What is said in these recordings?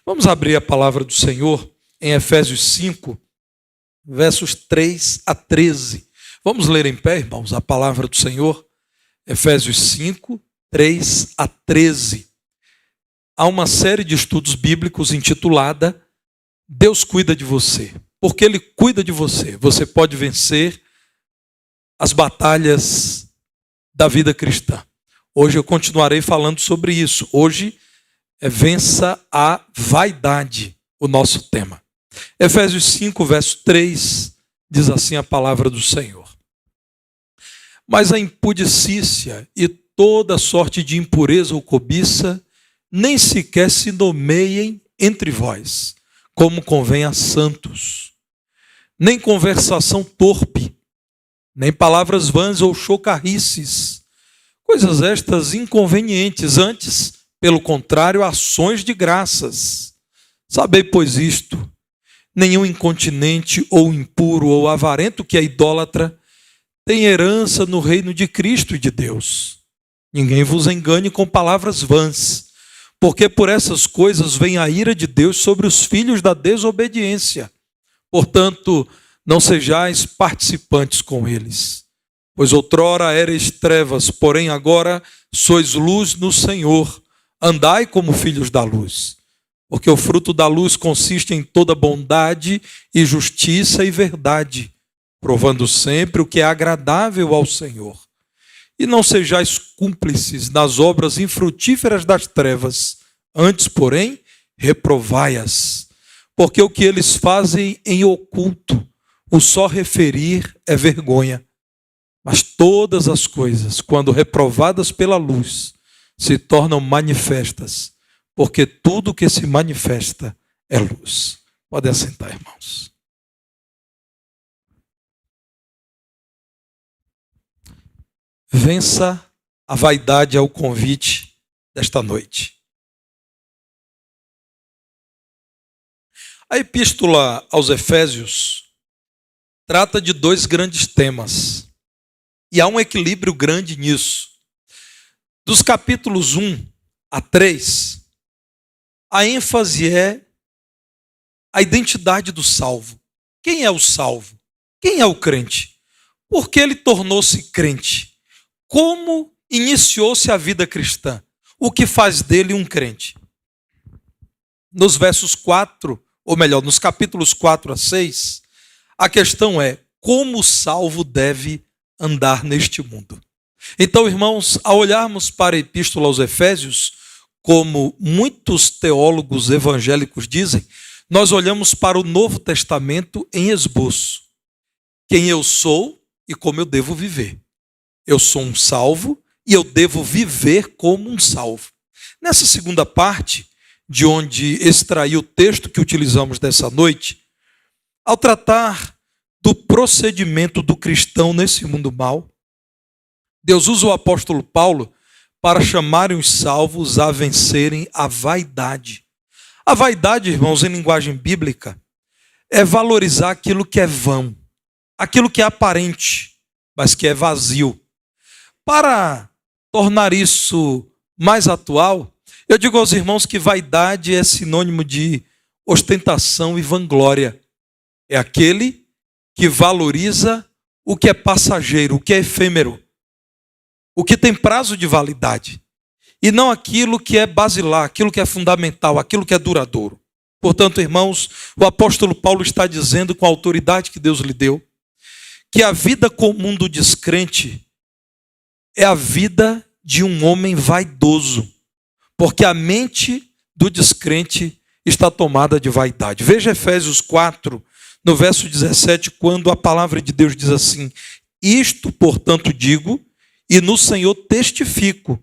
Vamos abrir a palavra do Senhor em Efésios 5, versos 3 a 13. Vamos ler em pé, irmãos, a palavra do Senhor. Efésios 5, 3 a 13. Há uma série de estudos bíblicos intitulada Deus cuida de você. Porque Ele cuida de você, você pode vencer as batalhas da vida cristã. Hoje eu continuarei falando sobre isso. Hoje vença a vaidade, o nosso tema. Efésios 5, verso 3, diz assim a palavra do Senhor. Mas a impudicícia e toda sorte de impureza ou cobiça nem sequer se nomeiem entre vós, como convém a santos. Nem conversação torpe, nem palavras vãs ou chocarrices, coisas estas inconvenientes, antes, pelo contrário, ações de graças. Sabei, pois, isto: nenhum incontinente ou impuro ou avarento que é idólatra tem herança no reino de Cristo e de Deus. Ninguém vos engane com palavras vãs, porque por essas coisas vem a ira de Deus sobre os filhos da desobediência. Portanto, não sejais participantes com eles. Pois outrora erais trevas, porém agora sois luz no Senhor. Andai como filhos da luz. Porque o fruto da luz consiste em toda bondade e justiça e verdade, provando sempre o que é agradável ao Senhor. E não sejais cúmplices nas obras infrutíferas das trevas, antes, porém, reprovai-as. Porque o que eles fazem em oculto, o só referir é vergonha. Mas todas as coisas, quando reprovadas pela luz, se tornam manifestas, porque tudo que se manifesta é luz. Podem assentar, irmãos. Vença a vaidade é o convite desta noite. A epístola aos Efésios trata de dois grandes temas. E há um equilíbrio grande nisso. Dos capítulos 1 a 3, a ênfase é a identidade do salvo. Quem é o salvo? Quem é o crente? Por que ele tornou-se crente? Como iniciou-se a vida cristã? O que faz dele um crente? Nos versos 4, ou melhor, nos capítulos 4 a 6, a questão é como o salvo deve andar neste mundo. Então, irmãos, ao olharmos para a epístola aos Efésios, como muitos teólogos evangélicos dizem, nós olhamos para o Novo Testamento em esboço. Quem eu sou e como eu devo viver. Eu sou um salvo e eu devo viver como um salvo. Nessa segunda parte, de onde extraí o texto que utilizamos dessa noite, ao tratar do procedimento do cristão nesse mundo mau, Deus usa o apóstolo Paulo para chamarem os salvos a vencerem a vaidade. A vaidade, irmãos, em linguagem bíblica, é valorizar aquilo que é vão, aquilo que é aparente, mas que é vazio. Para tornar isso mais atual, eu digo aos irmãos que vaidade é sinônimo de ostentação e vanglória. É aquele que valoriza o que é passageiro, o que é efêmero, o que tem prazo de validade, e não aquilo que é basilar, aquilo que é fundamental, aquilo que é duradouro. Portanto, irmãos, o apóstolo Paulo está dizendo, com a autoridade que Deus lhe deu, que a vida comum do descrente é a vida de um homem vaidoso, porque a mente do descrente está tomada de vaidade. Veja Efésios 4, no verso 17, quando a palavra de Deus diz assim: isto, portanto, digo, e no Senhor testifico,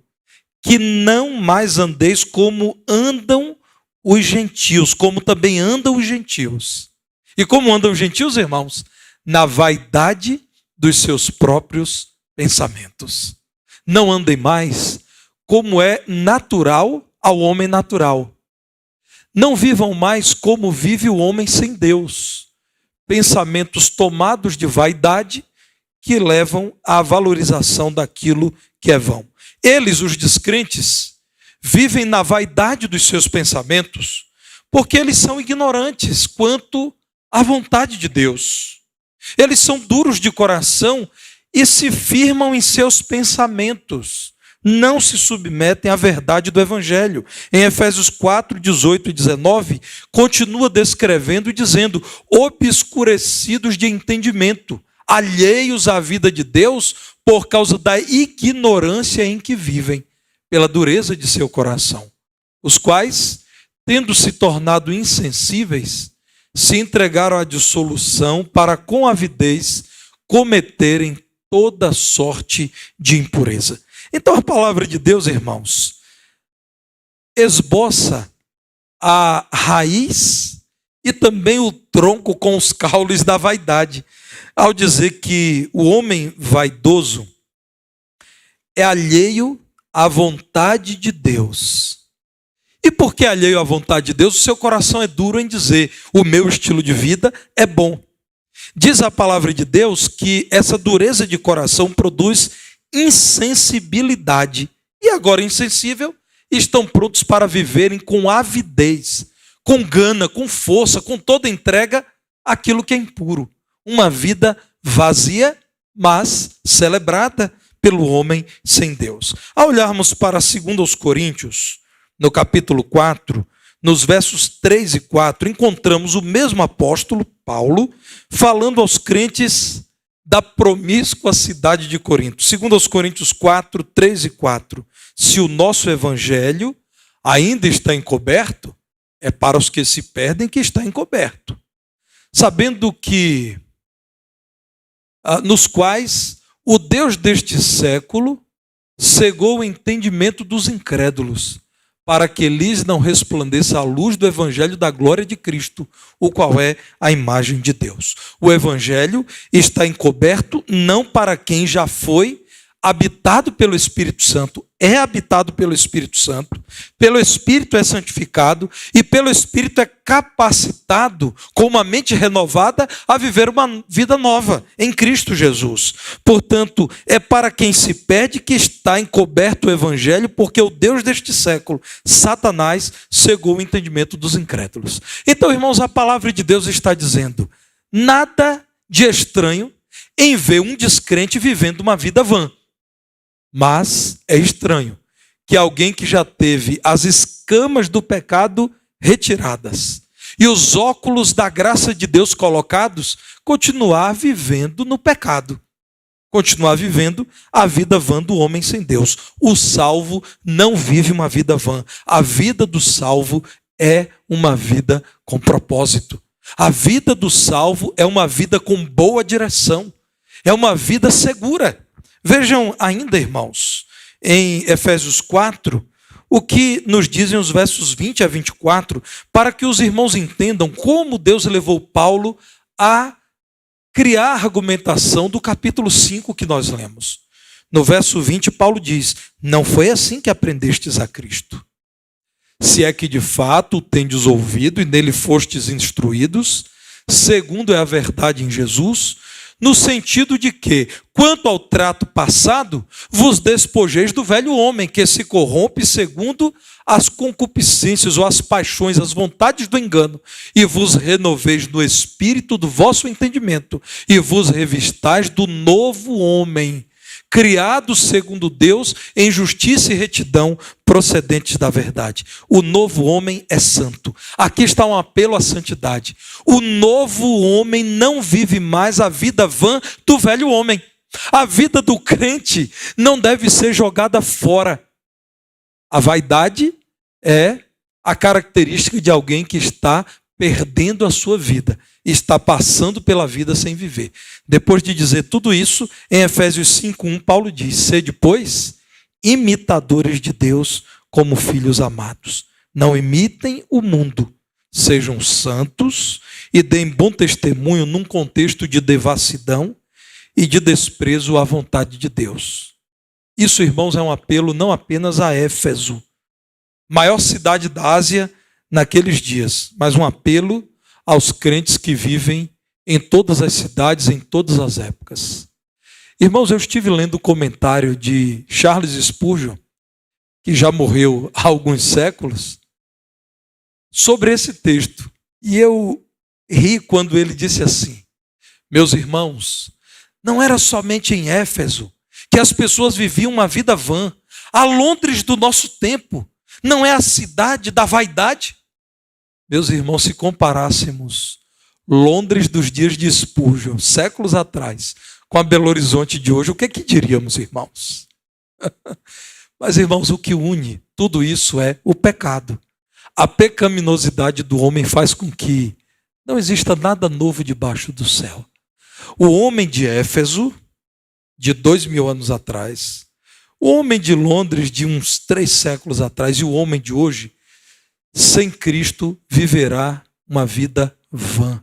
que não mais andeis como andam os gentios, como também andam os gentios. E como andam os gentios, irmãos? Na vaidade dos seus próprios pensamentos. Não andem mais como é natural ao homem natural. Não vivam mais como vive o homem sem Deus. Pensamentos tomados de vaidade que levam à valorização daquilo que é vão. Eles, os descrentes, vivem na vaidade dos seus pensamentos, Porque eles são ignorantes quanto à vontade de Deus. Eles são duros de coração e se firmam em seus pensamentos. Não se submetem à verdade do Evangelho. Em Efésios 4, 18 e 19, continua descrevendo e dizendo: obscurecidos de entendimento, alheios à vida de Deus por causa da ignorância em que vivem, pela dureza de seu coração, os quais, tendo se tornado insensíveis, se entregaram à dissolução para com avidez cometerem toda sorte de impureza. Então a palavra de Deus, irmãos, esboça a raiz e também o tronco com os caules da vaidade, ao dizer que o homem vaidoso é alheio à vontade de Deus. E porque é alheio à vontade de Deus, o seu coração é duro em dizer: o meu estilo de vida é bom. Diz a palavra de Deus que essa dureza de coração produz insensibilidade. E agora, insensível, estão prontos para viverem com avidez, com gana, com força, com toda entrega, aquilo que é impuro. Uma vida vazia, mas celebrada pelo homem sem Deus. Ao olharmos para 2 Coríntios, no capítulo 4, nos versos 3 e 4, encontramos o mesmo apóstolo, Paulo, falando aos crentes da promíscua cidade de Corinto. 2 Coríntios 4, 3 e 4. Se o nosso evangelho ainda está encoberto, é para os que se perdem que está encoberto. Sabendo que, nos quais o Deus deste século cegou o entendimento dos incrédulos, para que lhes não resplandeça a luz do evangelho da glória de Cristo, o qual é a imagem de Deus. O evangelho está encoberto não para quem já foi habitado pelo Espírito Santo, é habitado pelo Espírito Santo, pelo Espírito é santificado e pelo Espírito é capacitado com uma mente renovada a viver uma vida nova em Cristo Jesus. Portanto, é para quem se perde que está encoberto o Evangelho, porque o Deus deste século, Satanás, cegou o entendimento dos incrédulos. Então, irmãos, a palavra de Deus está dizendo: nada de estranho em ver um descrente vivendo uma vida vã. Mas é estranho que alguém que já teve as escamas do pecado retiradas e os óculos da graça de Deus colocados, continuar vivendo no pecado, continuar vivendo a vida vã do homem sem Deus. O salvo não vive uma vida vã. A vida do salvo é uma vida com propósito. A vida do salvo é uma vida com boa direção, é uma vida segura. Vejam ainda, irmãos, em Efésios 4, o que nos dizem os versos 20 a 24, para que os irmãos entendam como Deus levou Paulo a criar a argumentação do capítulo 5 que nós lemos. No verso 20, Paulo diz: não foi assim que aprendestes a Cristo. Se é que de fato o tendes ouvido e nele fostes instruídos, segundo é a verdade em Jesus, no sentido de que, quanto ao trato passado, vos despojeis do velho homem, que se corrompe segundo as concupiscências ou as paixões, as vontades do engano, e vos renoveis no espírito do vosso entendimento, e vos revistais do novo homem, criado segundo Deus em justiça e retidão procedentes da verdade. O novo homem é santo. Aqui está um apelo à santidade. O novo homem não vive mais a vida vã do velho homem. A vida do crente não deve ser jogada fora. A vaidade é a característica de alguém que está perdendo a sua vida, está passando pela vida sem viver. Depois de dizer tudo isso, em Efésios 5:1, Paulo diz: sede, pois, imitadores de Deus como filhos amados. Não imitem o mundo, sejam santos e deem bom testemunho num contexto de devassidão e de desprezo à vontade de Deus. Isso, irmãos, é um apelo não apenas a Éfeso, maior cidade da Ásia naqueles dias, mas um apelo aos crentes que vivem em todas as cidades, em todas as épocas. Irmãos, eu estive lendo o comentário de Charles Spurgeon, que já morreu há alguns séculos, sobre esse texto. E eu ri quando ele disse assim: meus irmãos, não era somente em Éfeso que as pessoas viviam uma vida vã. A Londres do nosso tempo não é a cidade da vaidade? Meus irmãos, se comparássemos Londres dos dias de Spurgeon, séculos atrás, com a Belo Horizonte de hoje, o que é que diríamos, irmãos? Mas, irmãos, o que une tudo isso é o pecado. A pecaminosidade do homem faz com que não exista nada novo debaixo do céu. O homem de Éfeso, de 2000 anos atrás, o homem de Londres, de uns 3 séculos atrás, e o homem de hoje, sem Cristo, viverá uma vida vã.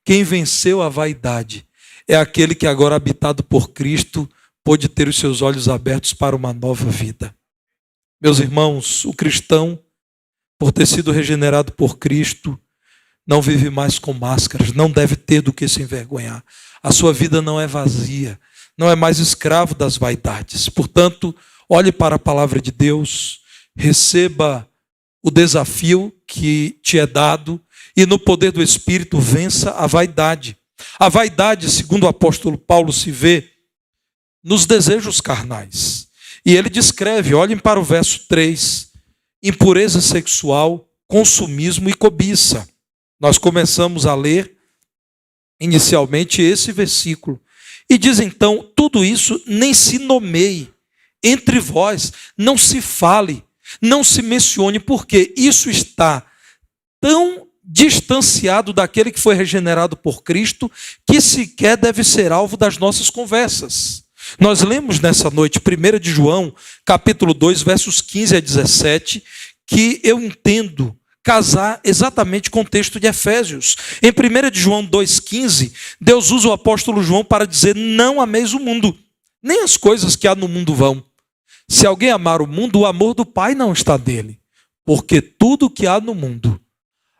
Quem venceu a vaidade é aquele que agora, habitado por Cristo, pôde ter os seus olhos abertos para uma nova vida. Meus irmãos, o cristão, por ter sido regenerado por Cristo, não vive mais com máscaras, não deve ter do que se envergonhar. A sua vida não é vazia, não é mais escravo das vaidades. Portanto, olhe para a palavra de Deus, receba o desafio que te é dado e no poder do Espírito vença a vaidade. A vaidade, segundo o apóstolo Paulo, se vê nos desejos carnais. E ele descreve, olhem para o verso 3, impureza sexual, consumismo e cobiça. Nós começamos a ler inicialmente esse versículo. E diz então, tudo isso nem se nomeie entre vós, não se fale, não se mencione, porque isso está tão distanciado daquele que foi regenerado por Cristo, que sequer deve ser alvo das nossas conversas. Nós lemos nessa noite, 1 de João, capítulo 2, versos 15 a 17, que eu entendo casar exatamente com o texto de Efésios. Em 1 de João 2,15, Deus usa o apóstolo João para dizer: não ameis o mundo, nem as coisas que há no mundo vão. Se alguém amar o mundo, o amor do Pai não está nele. Porque tudo que há no mundo,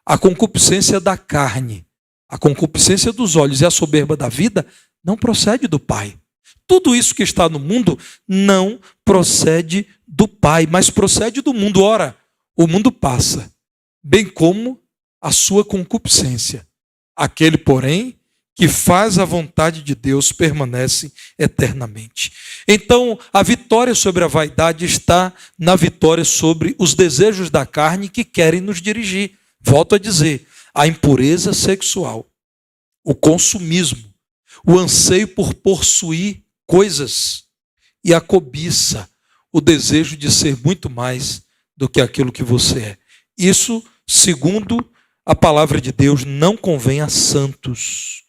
a concupiscência da carne, a concupiscência dos olhos e a soberba da vida, não procede do Pai. Tudo isso que está no mundo não procede do Pai, mas procede do mundo. Ora, o mundo passa, bem como a sua concupiscência. Aquele, porém, que faz a vontade de Deus permanece eternamente. Então, a vitória sobre a vaidade está na vitória sobre os desejos da carne que querem nos dirigir. Volto a dizer, a impureza sexual, o consumismo, o anseio por possuir coisas e a cobiça, o desejo de ser muito mais do que aquilo que você é. Isso, segundo a palavra de Deus, não convém a santos.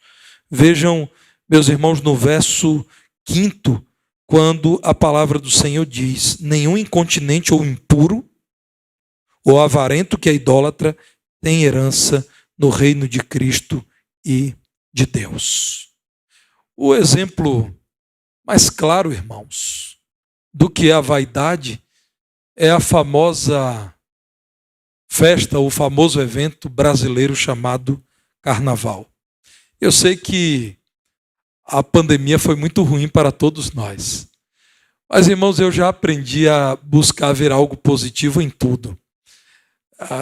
Vejam, meus irmãos, no verso 5, quando a palavra do Senhor diz: nenhum incontinente ou impuro, ou avarento que é idólatra, tem herança no reino de Cristo e de Deus. O exemplo mais claro, irmãos, do que é a vaidade é a famosa festa, o famoso evento brasileiro chamado Carnaval. Eu sei que a pandemia foi muito ruim para todos nós. Mas, irmãos, eu já aprendi a buscar ver algo positivo em tudo.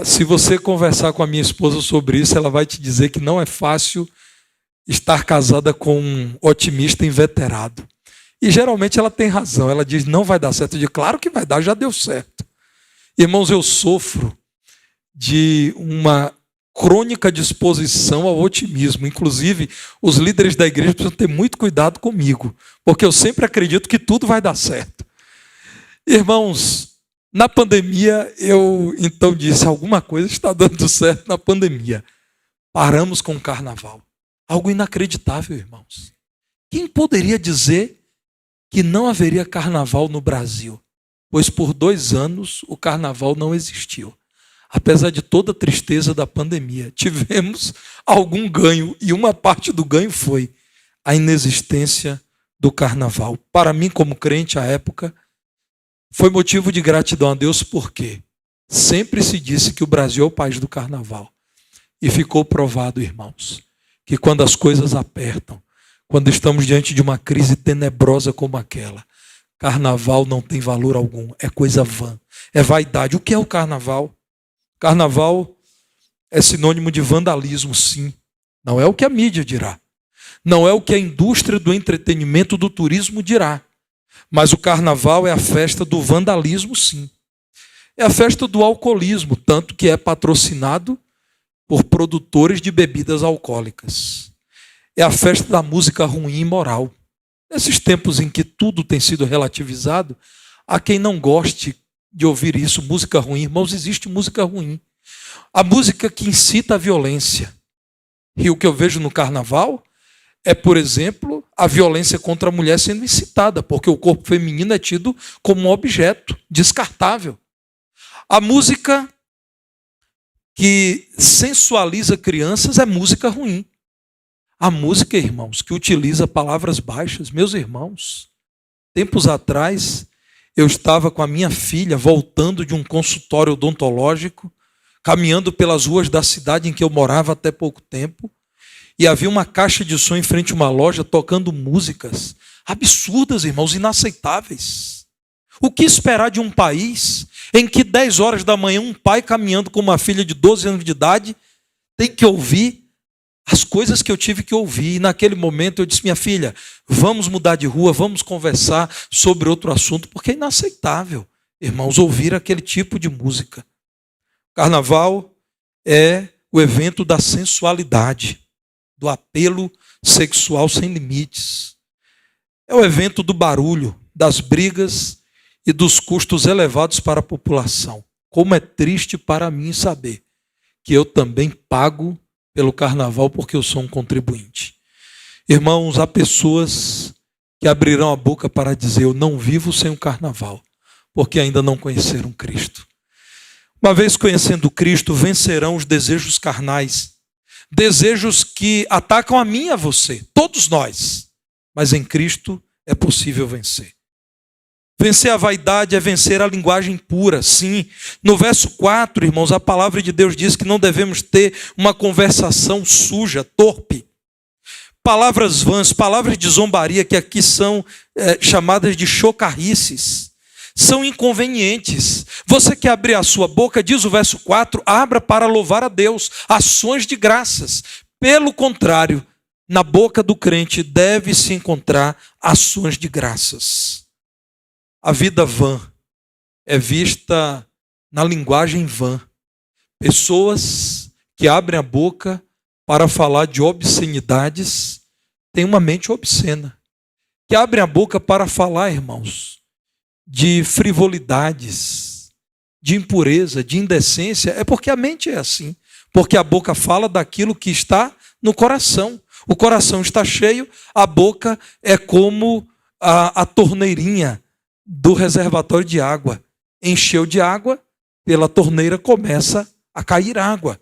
Se você conversar com a minha esposa sobre isso, ela vai te dizer que não é fácil estar casada com um otimista inveterado. E geralmente ela tem razão. Ela diz: não vai dar certo. Eu digo: claro que vai dar, já deu certo. Irmãos, eu sofro de uma crônica disposição ao otimismo. Inclusive, os líderes da igreja precisam ter muito cuidado comigo, porque eu sempre acredito que tudo vai dar certo. Irmãos, na pandemia, eu então disse: alguma coisa está dando certo na pandemia. Paramos com o carnaval. Algo inacreditável, irmãos. Quem poderia dizer que não haveria carnaval no Brasil? Pois por 2 anos o carnaval não existiu. Apesar de toda a tristeza da pandemia, tivemos algum ganho, e uma parte do ganho foi a inexistência do carnaval. Para mim, como crente à época, foi motivo de gratidão a Deus, porque sempre se disse que o Brasil é o país do carnaval. E ficou provado, irmãos, que quando as coisas apertam, quando estamos diante de uma crise tenebrosa como aquela, carnaval não tem valor algum, é coisa vã, é vaidade. O que é o carnaval? Carnaval é sinônimo de vandalismo, sim. Não é o que a mídia dirá. Não é o que a indústria do entretenimento, do turismo dirá. Mas o carnaval é a festa do vandalismo, sim. É a festa do alcoolismo, tanto que é patrocinado por produtores de bebidas alcoólicas. É a festa da música ruim e imoral. Nesses tempos em que tudo tem sido relativizado, há quem não goste de ouvir isso, música ruim. Irmãos, existe música ruim. A música que incita a violência. E o que eu vejo no carnaval é, por exemplo, a violência contra a mulher sendo incitada, porque o corpo feminino é tido como um objeto descartável. A música que sensualiza crianças é música ruim. A música, irmãos, que utiliza palavras baixas, meus irmãos, tempos atrás eu estava com a minha filha voltando de um consultório odontológico, caminhando pelas ruas da cidade em que eu morava até pouco tempo, e havia uma caixa de som em frente a uma loja tocando músicas absurdas, irmãos, inaceitáveis. O que esperar de um país em que 10 horas da manhã um pai caminhando com uma filha de 12 anos de idade tem que ouvir as coisas que eu tive que ouvir? E naquele momento eu disse, minha filha, vamos mudar de rua, vamos conversar sobre outro assunto, porque é inaceitável, irmãos, ouvir aquele tipo de música. Carnaval é o evento da sensualidade, do apelo sexual sem limites. É o evento do barulho, das brigas e dos custos elevados para a população. Como é triste para mim saber que eu também pago pelo carnaval porque eu sou um contribuinte. Irmãos, há pessoas que abrirão a boca para dizer, eu não vivo sem o carnaval, porque ainda não conheceram Cristo. Uma vez conhecendo Cristo, vencerão os desejos carnais, desejos que atacam a mim e a você, todos nós. Mas em Cristo é possível vencer. Vencer a vaidade é vencer a linguagem pura, sim. No verso 4, irmãos, a palavra de Deus diz que não devemos ter uma conversação suja, torpe. Palavras vãs, palavras de zombaria, que aqui são chamadas de chocarrices, são inconvenientes. Você quer abrir a sua boca, diz o verso 4, abra para louvar a Deus, ações de graças. Pelo contrário, na boca do crente deve se encontrar ações de graças. A vida vã é vista na linguagem vã. Pessoas que abrem a boca para falar de obscenidades têm uma mente obscena. Que abrem a boca para falar, irmãos, de frivolidades, de impureza, de indecência, é porque a mente é assim. Porque a boca fala daquilo que está no coração. O coração está cheio, a boca é como a torneirinha do reservatório de água. Encheu de água, pela torneira começa a cair água.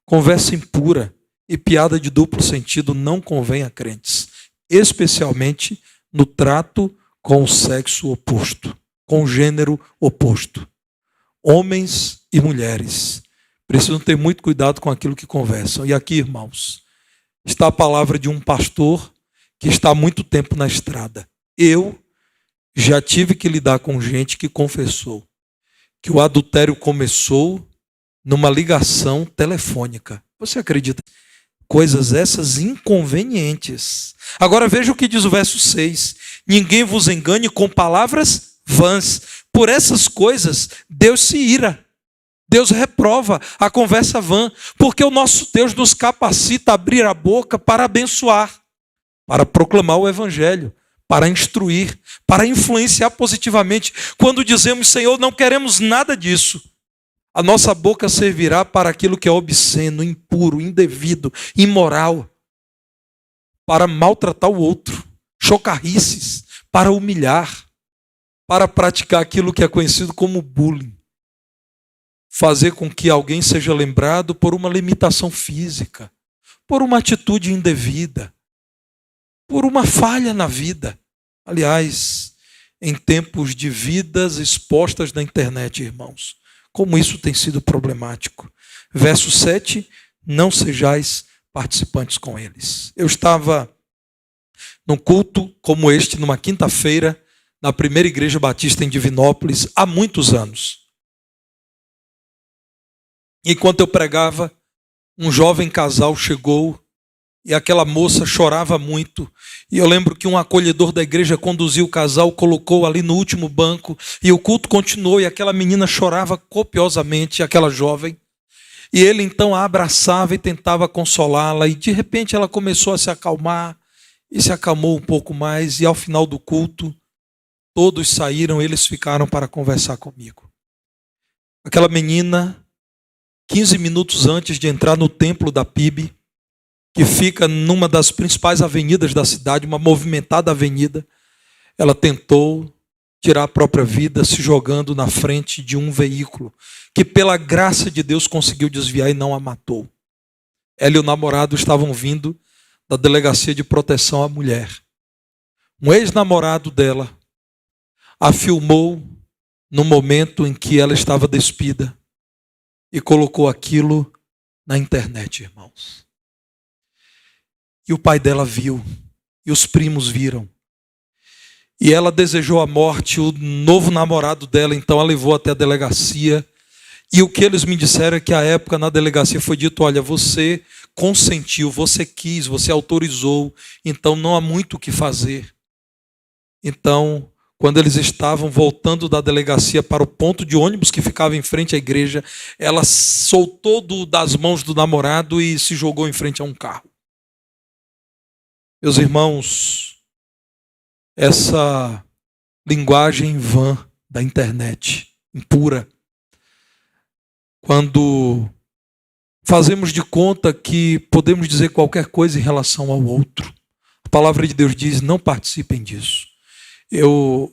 Conversa impura e piada de duplo sentido não convém a crentes, especialmente no trato com o sexo oposto, com o gênero oposto. Homens e mulheres precisam ter muito cuidado com aquilo que conversam. E aqui, irmãos, está a palavra de um pastor que está há muito tempo na estrada. Eu já tive que lidar com gente que confessou que o adultério começou numa ligação telefônica. Você acredita? Coisas essas inconvenientes. Agora veja o que diz o verso 6. Ninguém vos engane com palavras vãs. Por essas coisas, Deus se ira. Deus reprova a conversa vã. Porque o nosso Deus nos capacita a abrir a boca para abençoar, para proclamar o evangelho, para instruir, para influenciar positivamente. Quando dizemos, Senhor, não queremos nada disso, a nossa boca servirá para aquilo que é obsceno, impuro, indevido, imoral, para maltratar o outro, chocarrices, para humilhar, para praticar aquilo que é conhecido como bullying, fazer com que alguém seja lembrado por uma limitação física, por uma atitude indevida, por uma falha na vida. Aliás, em tempos de vidas expostas na internet, irmãos, como isso tem sido problemático. Verso 7, não sejais participantes com eles. Eu estava num culto como este, numa quinta-feira, na primeira igreja batista em Divinópolis, há muitos anos. Enquanto eu pregava, um jovem casal chegou e aquela moça chorava muito. E eu lembro que um acolhedor da igreja conduziu o casal, colocou ali no último banco, e o culto continuou, e aquela menina chorava copiosamente, aquela jovem. E ele então a abraçava e tentava consolá-la, e de repente ela começou a se acalmar, e se acalmou um pouco mais, e ao final do culto, todos saíram, eles ficaram para conversar comigo. Aquela menina, 15 minutos antes de entrar no templo da PIB, que fica numa das principais avenidas da cidade, uma movimentada avenida, ela tentou tirar a própria vida se jogando na frente de um veículo, que pela graça de Deus conseguiu desviar e não a matou. Ela e o namorado estavam vindo da Delegacia de Proteção à Mulher. Um ex-namorado dela a filmou no momento em que ela estava despida e colocou aquilo na internet, irmãos. E o pai dela viu, e os primos viram. E ela desejou a morte, o novo namorado dela, então a levou até a delegacia. E o que eles me disseram é que à época na delegacia foi dito, olha, você consentiu, você quis, você autorizou, então não há muito o que fazer. Então, quando eles estavam voltando da delegacia para o ponto de ônibus que ficava em frente à igreja, ela soltou das mãos do namorado e se jogou em frente a um carro. Meus irmãos, essa linguagem vã da internet, impura, quando fazemos de conta que podemos dizer qualquer coisa em relação ao outro, a palavra de Deus diz, não participem disso. Eu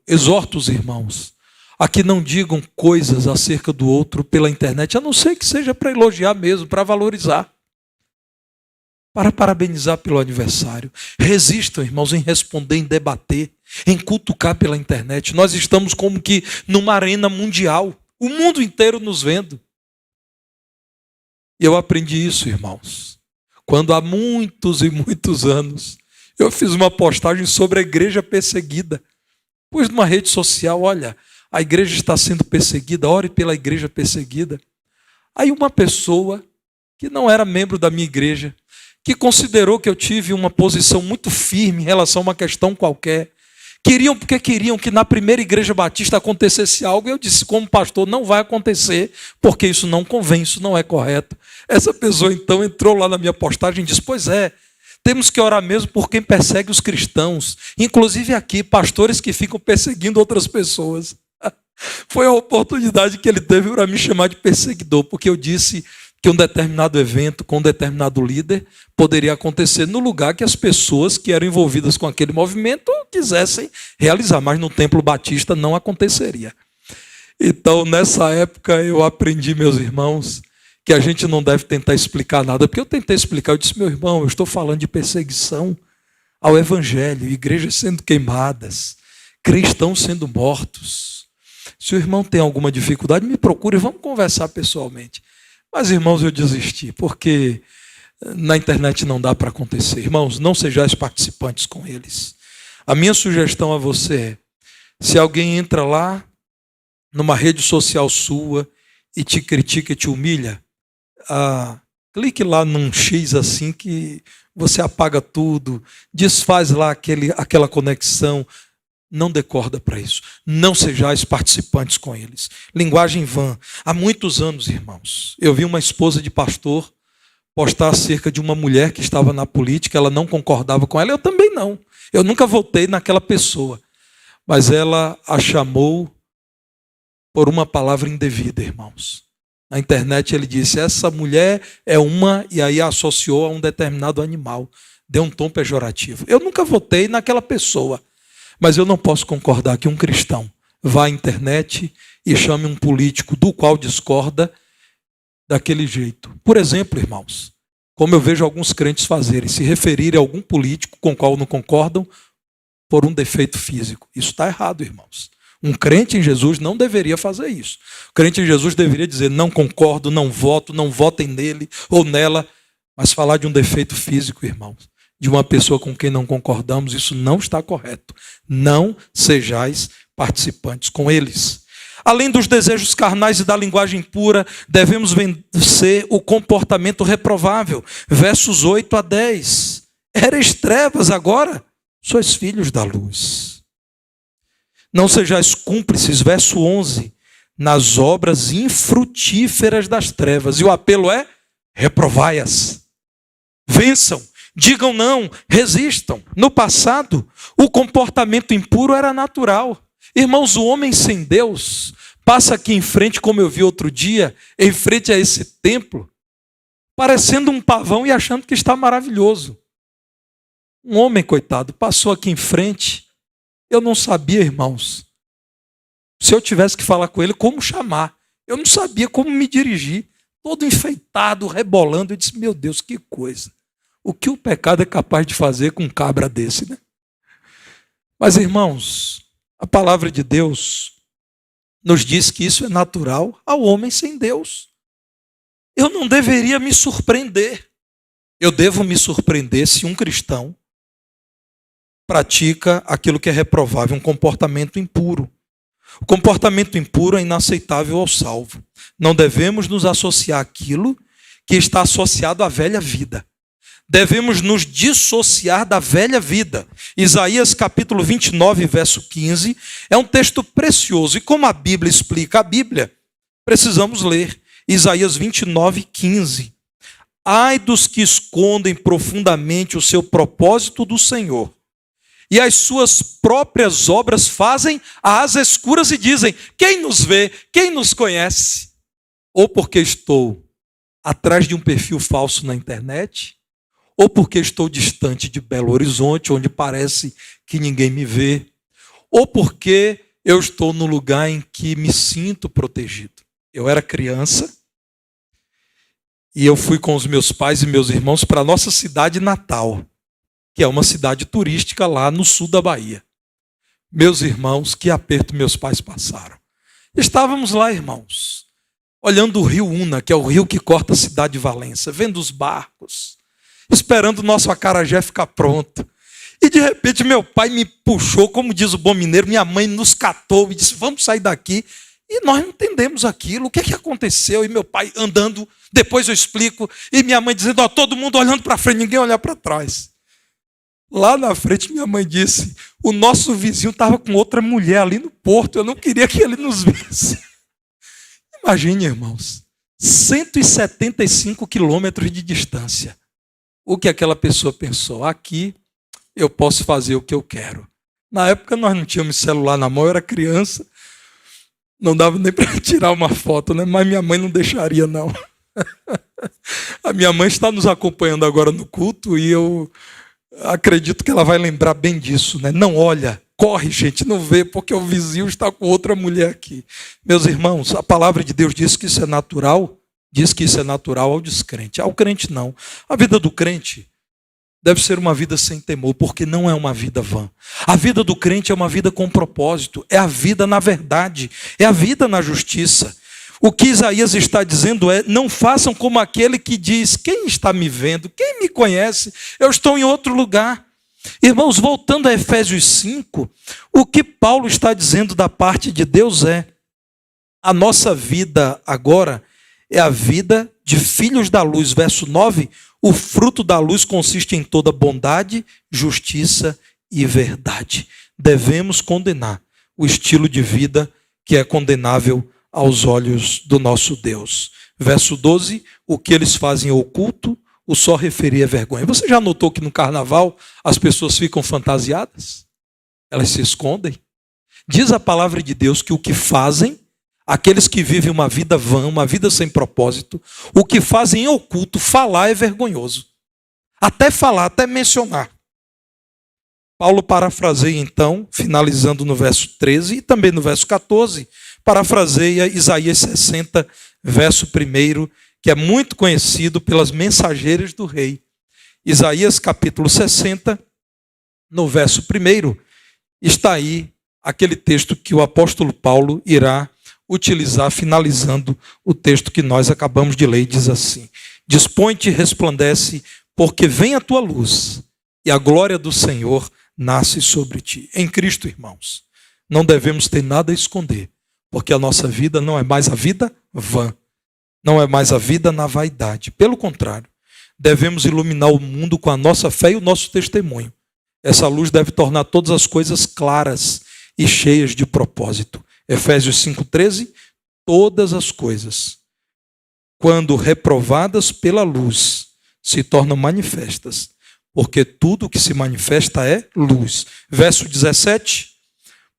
exorto os irmãos a que não digam coisas acerca do outro pela internet, a não ser que seja para elogiar mesmo, para valorizar. Para parabenizar pelo aniversário. Resistam, irmãos, em responder, em debater, em cutucar pela internet. Nós estamos como que numa arena mundial, o mundo inteiro nos vendo. E eu aprendi isso, irmãos, quando há muitos e muitos anos eu fiz uma postagem sobre a igreja perseguida. Pus numa rede social, olha, a igreja está sendo perseguida, ore pela igreja perseguida. Aí uma pessoa que não era membro da minha igreja, que considerou que eu tive uma posição muito firme em relação a uma questão qualquer. Queriam porque queriam que na primeira igreja batista acontecesse algo. E eu disse, como pastor, não vai acontecer, porque isso não convém, isso não é correto. Essa pessoa então entrou lá na minha postagem e disse, pois é, temos que orar mesmo por quem persegue os cristãos. Inclusive aqui, pastores que ficam perseguindo outras pessoas. Foi a oportunidade que ele teve para me chamar de perseguidor, porque eu disse que um determinado evento com um determinado líder poderia acontecer no lugar que as pessoas que eram envolvidas com aquele movimento quisessem realizar, mas no Templo Batista não aconteceria. Então, nessa época, eu aprendi, meus irmãos, que a gente não deve tentar explicar nada, porque eu tentei explicar, eu disse, meu irmão, eu estou falando de perseguição ao Evangelho, igrejas sendo queimadas, cristãos sendo mortos. Se o irmão tem alguma dificuldade, me procure, vamos conversar pessoalmente. Mas, irmãos, eu desisti, porque na internet não dá para acontecer. Irmãos, não sejais participantes com eles. A minha sugestão a você é, se alguém entra lá, numa rede social sua, e te critica e te humilha, clique lá num X assim que você apaga tudo, desfaz lá aquela conexão. Não dê corda para isso. Não sejais participantes com eles. Linguagem vã. Há muitos anos, irmãos, eu vi uma esposa de pastor postar acerca de uma mulher que estava na política, ela não concordava com ela, eu também não. Eu nunca votei naquela pessoa. Mas ela a chamou por uma palavra indevida, irmãos. Na internet ele disse, essa mulher é uma, e aí a associou a um determinado animal. Deu um tom pejorativo. Eu nunca votei naquela pessoa. Mas eu não posso concordar que um cristão vá à internet e chame um político do qual discorda daquele jeito. Por exemplo, irmãos, como eu vejo alguns crentes fazerem, se referirem a algum político com o qual não concordam por um defeito físico. Isso está errado, irmãos. Um crente em Jesus não deveria fazer isso. O crente em Jesus deveria dizer, não concordo, não voto, não votem nele ou nela, mas falar de um defeito físico, irmãos, de uma pessoa com quem não concordamos, isso não está correto. Não sejais participantes com eles. Além dos desejos carnais e da linguagem impura, devemos vencer o comportamento reprovável. Versos 8 a 10. Erais trevas, agora sois filhos da luz. Não sejais cúmplices, verso 11, nas obras infrutíferas das trevas. E o apelo é: reprovai-as. Vençam, digam não, resistam. No passado, o comportamento impuro era natural. Irmãos, o homem sem Deus passa aqui em frente, como eu vi outro dia, em frente a esse templo, parecendo um pavão e achando que está maravilhoso. Um homem, coitado, passou aqui em frente. Eu não sabia, irmãos, se eu tivesse que falar com ele, como chamar. Eu não sabia como me dirigir. Todo enfeitado, rebolando. Eu disse, meu Deus, que coisa. O que o pecado é capaz de fazer com um cabra desse, né? Mas, irmãos, a palavra de Deus nos diz que isso é natural ao homem sem Deus. Eu não deveria me surpreender. Eu devo me surpreender se um cristão pratica aquilo que é reprovável, um comportamento impuro. O comportamento impuro é inaceitável ao salvo. Não devemos nos associar àquilo que está associado à velha vida. Devemos nos dissociar da velha vida. Isaías capítulo 29, verso 15, é um texto precioso. E como a Bíblia explica a Bíblia, precisamos ler. Isaías 29, 15. Ai dos que escondem profundamente o seu propósito do Senhor, e as suas próprias obras fazem às escuras e dizem, quem nos vê, quem nos conhece? Ou porque estou atrás de um perfil falso na internet, ou porque estou distante de Belo Horizonte, onde parece que ninguém me vê, ou porque eu estou no lugar em que me sinto protegido. Eu era criança e eu fui com os meus pais e meus irmãos para a nossa cidade natal, que é uma cidade turística lá no sul da Bahia. Meus irmãos, que aperto meus pais passaram. Estávamos lá, irmãos, olhando o rio Una, que é o rio que corta a cidade de Valença, vendo os barcos, esperando o nosso acarajé ficar pronto. E de repente meu pai me puxou, como diz o bom mineiro, minha mãe nos catou e disse, vamos sair daqui. E nós não entendemos aquilo, o que é que aconteceu? E meu pai andando, depois eu explico, e minha mãe dizendo, ó, todo mundo olhando para frente, ninguém olhar para trás. Lá na frente minha mãe disse, o nosso vizinho estava com outra mulher ali no porto, eu não queria que ele nos visse. Imagine, irmãos, 175 quilômetros de distância. O que aquela pessoa pensou? Aqui eu posso fazer o que eu quero. Na época nós não tínhamos celular na mão, eu era criança, não dava nem para tirar uma foto, né? Mas minha mãe não deixaria, não. A minha mãe está nos acompanhando agora no culto e eu acredito que ela vai lembrar bem disso, né? Não olha, corre, gente, não vê, porque o vizinho está com outra mulher aqui. Meus irmãos, a palavra de Deus diz que isso é natural, ao descrente. Ao crente não. A vida do crente deve ser uma vida sem temor, porque não é uma vida vã. A vida do crente é uma vida com propósito, é a vida na verdade, é a vida na justiça. O que Isaías está dizendo é, não façam como aquele que diz, quem está me vendo, quem me conhece, eu estou em outro lugar. Irmãos, voltando a Efésios 5, o que Paulo está dizendo da parte de Deus é, a nossa vida agora é a vida de filhos da luz. Verso 9, o fruto da luz consiste em toda bondade, justiça e verdade. Devemos condenar o estilo de vida que é condenável aos olhos do nosso Deus. Verso 12, o que eles fazem oculto, o só referir é vergonha. Você já notou que no carnaval as pessoas ficam fantasiadas? Elas se escondem? Diz a palavra de Deus que o que fazem, aqueles que vivem uma vida vã, uma vida sem propósito, o que fazem em oculto, falar é vergonhoso. Até falar, até mencionar. Paulo parafraseia então, finalizando no verso 13 e também no verso 14, parafraseia Isaías 60, verso 1, que é muito conhecido pelas mensageiras do rei. Isaías capítulo 60, no verso 1, está aí aquele texto que o apóstolo Paulo irá utilizar, finalizando o texto que nós acabamos de ler, e diz assim, dispõe-te e resplandece, porque vem a tua luz, e a glória do Senhor nasce sobre ti. Em Cristo, irmãos, não devemos ter nada a esconder, Porque a nossa vida não é mais a vida vã. Não é mais a vida na vaidade. Pelo contrário, devemos iluminar o mundo com a nossa fé e o nosso testemunho. Essa luz deve tornar todas as coisas claras e cheias de propósito. Efésios 5,13, todas as coisas, quando reprovadas pela luz, se tornam manifestas, porque tudo que se manifesta é luz. Verso 17,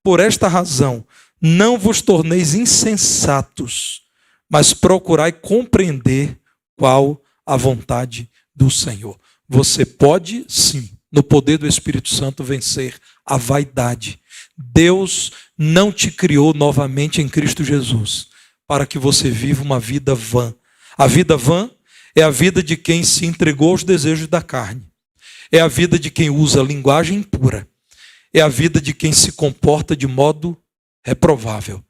por esta razão, não vos torneis insensatos, mas procurai compreender qual a vontade do Senhor. Você pode, sim, no poder do Espírito Santo, vencer a vaidade. Deus não te criou novamente em Cristo Jesus para que você viva uma vida vã. A vida vã é a vida de quem se entregou aos desejos da carne. É a vida de quem usa linguagem impura. É a vida de quem se comporta de modo reprovável.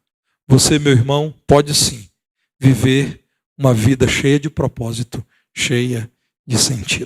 Você, meu irmão, pode sim viver uma vida cheia de propósito, cheia de sentido.